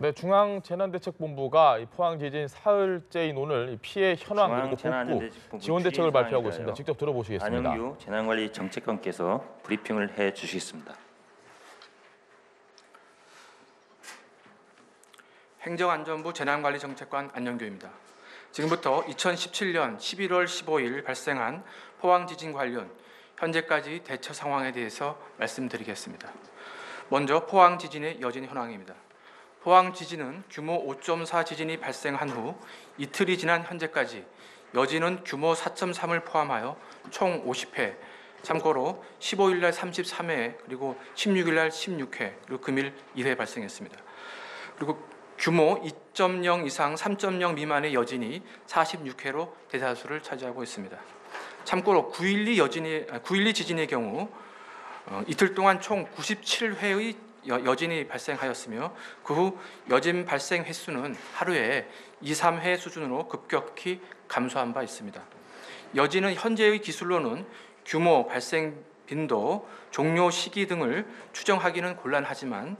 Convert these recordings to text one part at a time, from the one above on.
네, 중앙재난대책본부가 이 포항 지진 사흘째인 오늘 피해 현황 그리고 복구, 중앙재난안전대책본부 지원 대책을 발표하고 추진사항에 있습니다. 대하여 직접 들어보시겠습니다. 안영규 재난관리 정책관께서 브리핑을 해주시겠습니다. 행정안전부 재난관리정책관 안영규입니다. 지금부터 2017년 11월 15일 발생한 포항 지진 관련 현재까지 대처 상황에 대해서 말씀드리겠습니다. 먼저 포항 지진의 여진 현황입니다. 포항 지진은 규모 5.4 지진이 발생한 후 이틀이 지난 현재까지 여진은 규모 4.3을 포함하여 총 50회, 참고로 15일 날 33회, 그리고 16일 날 16회, 그리고 금일 2회 발생했습니다. 그리고 규모 2.0 이상 3.0 미만의 여진이 46회로 대다수를 차지하고 있습니다. 참고로 9.12 지진의 경우 이틀 동안 총 97회의 여진이 발생하였으며 그 후 여진 발생 횟수는 하루에 2, 3회 수준으로 급격히 감소한 바 있습니다. 여진은 현재의 기술로는 규모, 발생 빈도, 종료 시기 등을 추정하기는 곤란하지만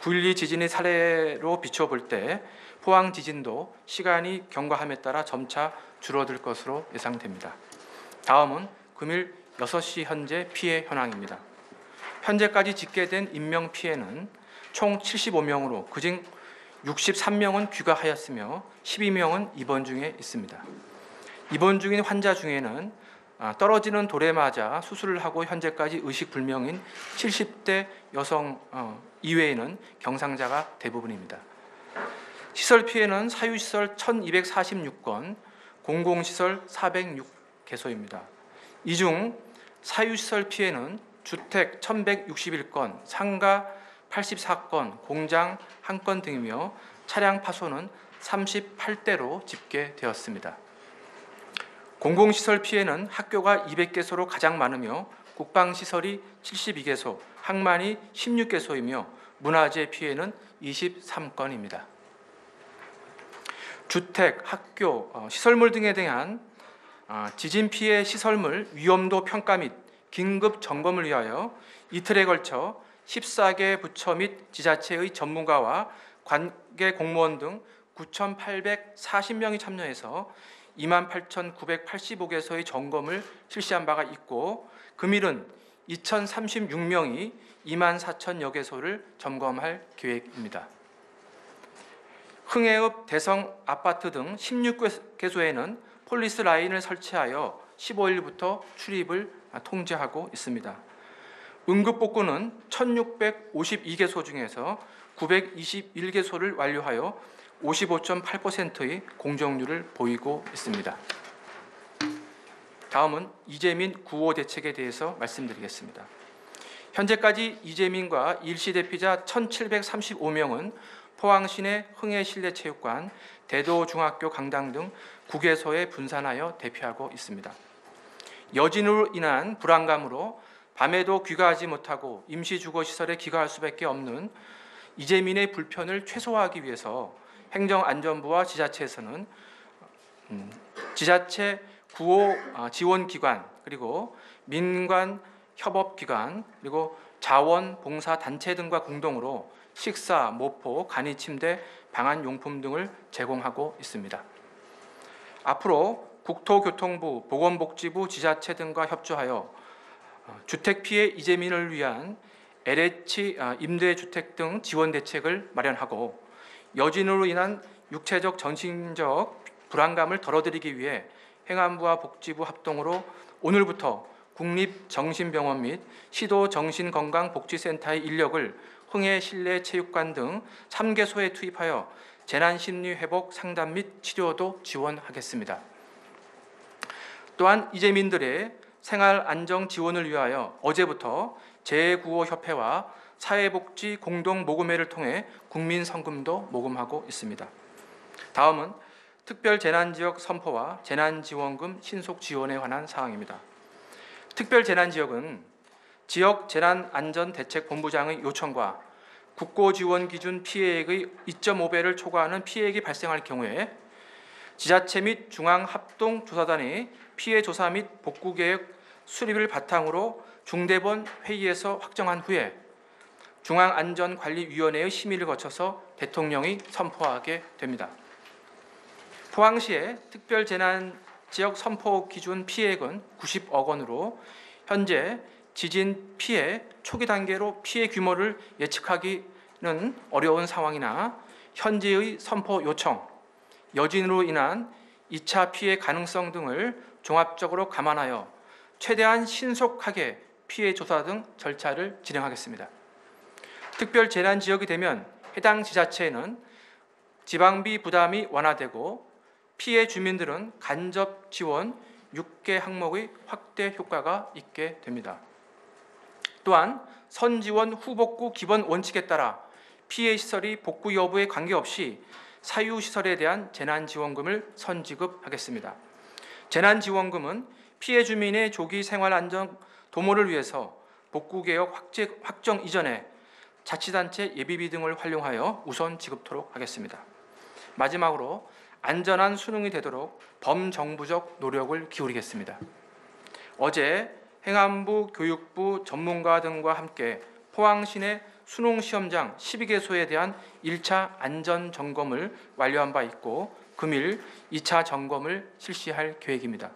9.12 지진의 사례로 비춰볼 때 포항 지진도 시간이 경과함에 따라 점차 줄어들 것으로 예상됩니다. 다음은 금일 6시 현재 피해 현황입니다. 현재까지 집계된 인명 피해는 총 75명으로 그중 63명은 귀가하였으며 12명은 입원 중에 있습니다. 입원 중인 환자 중에는 떨어지는 돌에 맞아 수술을 하고 현재까지 의식 불명인 70대 여성 이외에는 경상자가 대부분입니다. 시설 피해는 사유시설 1246건, 공공시설 406개소입니다. 이 중 사유시설 피해는 주택 1161건, 상가 84건, 공장 1건 등이며 차량 파손은 38대로 집계되었습니다. 공공시설 피해는 학교가 200개소로 가장 많으며 국방시설이 72개소, 항만이 16개소이며 문화재 피해는 23건입니다. 주택, 학교, 시설물 등에 대한 지진 피해 시설물 위험도 평가 및 긴급 점검을 위하여 이틀에 걸쳐 14개 부처 및 지자체의 전문가와 관계 공무원 등 9,840명이 참여해서 28,985개소의 점검을 실시한 바가 있고 금일은 2,036명이 24,000여 개소를 점검할 계획입니다. 흥해읍 대성 아파트 등 16개소에는 폴리스 라인을 설치하여 15일부터 출입을 통제하고 있습니다. 응급복구는 1,652개소 중에서 921개소를 완료하여 55.8%의 공정률을 보이고 있습니다. 다음은 이재민 구호 대책에 대해서 말씀드리겠습니다. 현재까지 이재민과 일시 대피자 1,735명은 포항시내 흥해실내체육관, 대도중학교 강당 등 9개소에 분산하여 대피하고 있습니다. 여진으로 인한 불안감으로 밤에도 귀가하지 못하고 임시주거시설에 귀가할 수밖에 없는 이재민의 불편을 최소화하기 위해서 행정안전부와 지자체에서는 지자체 구호 지원기관 그리고 민관협업기관 그리고 자원봉사단체 등과 공동으로 식사, 모포, 간이침대, 방한용품 등을 제공하고 있습니다. 앞으로 국토교통부, 보건복지부, 지자체 등과 협조하여 주택피해 이재민을 위한 LH 임대주택 등 지원 대책을 마련하고 여진으로 인한 육체적, 정신적 불안감을 덜어드리기 위해 행안부와 복지부 합동으로 오늘부터 국립정신병원 및 시도정신건강복지센터의 인력을 흥해실내체육관 등 3개소에 투입하여 재난심리회복 상담 및 치료도 지원하겠습니다. 또한 이재민들의 생활안정 지원을 위하여 어제부터 재구호협회와 사회복지 공동모금회를 통해 국민성금도 모금하고 있습니다. 다음은 특별재난지역 선포와 재난지원금 신속 지원에 관한 사항입니다. 특별재난지역은 지역재난안전대책본부장의 요청과 국고지원기준 피해액의 2.5배를 초과하는 피해액이 발생할 경우에 지자체 및 중앙합동조사단의 피해조사 및 복구계획 수립을 바탕으로 중대본 회의에서 확정한 후에 중앙안전관리위원회의 심의를 거쳐서 대통령이 선포하게 됩니다. 포항시의 특별재난지역 선포 기준 피해액은 90억 원으로 현재 지진 피해 초기 단계로 피해 규모를 예측하기는 어려운 상황이나 현재의 선포 요청, 여진으로 인한 2차 피해 가능성 등을 종합적으로 감안하여 최대한 신속하게 피해 조사 등 절차를 진행하겠습니다. 특별재난지역이 되면 해당 지자체에는 지방비 부담이 완화되고 피해 주민들은 간접 지원 6개 항목의 확대 효과가 있게 됩니다. 또한 선지원 후복구 기본 원칙에 따라 피해 시설이 복구 여부에 관계없이 사유 시설에 대한 재난지원금을 선지급하겠습니다. 재난지원금은 피해 주민의 조기 생활 안전 도모를 위해서 복구 개혁 확정 이전에 자치단체 예비비 등을 활용하여 우선 지급토록 하겠습니다. 마지막으로 안전한 수능이 되도록 범정부적 노력을 기울이겠습니다. 어제 행안부, 교육부 전문가 등과 함께 포항시 내 수능 시험장 12개소에 대한 1차 안전 점검을 완료한 바 있고 금일 2차 점검을 실시할 계획입니다.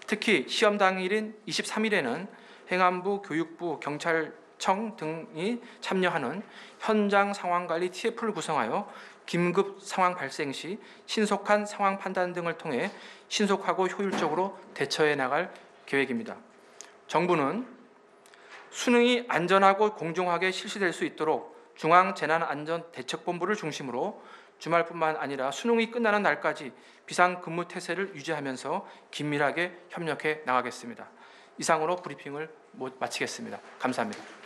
특히 시험 당일인 23일에는 행안부, 교육부, 경찰청 등이 참여하는 현장 상황관리 TF를 구성하여 긴급 상황 발생 시 신속한 상황 판단 등을 통해 신속하고 효율적으로 대처해 나갈 계획입니다. 정부는 수능이 안전하고 공정하게 실시될 수 있도록 중앙재난안전대책본부를 중심으로 주말뿐만 아니라 수능이 끝나는 날까지 비상근무 태세를 유지하면서 긴밀하게 협력해 나가겠습니다. 이상으로 브리핑을 마치겠습니다. 감사합니다.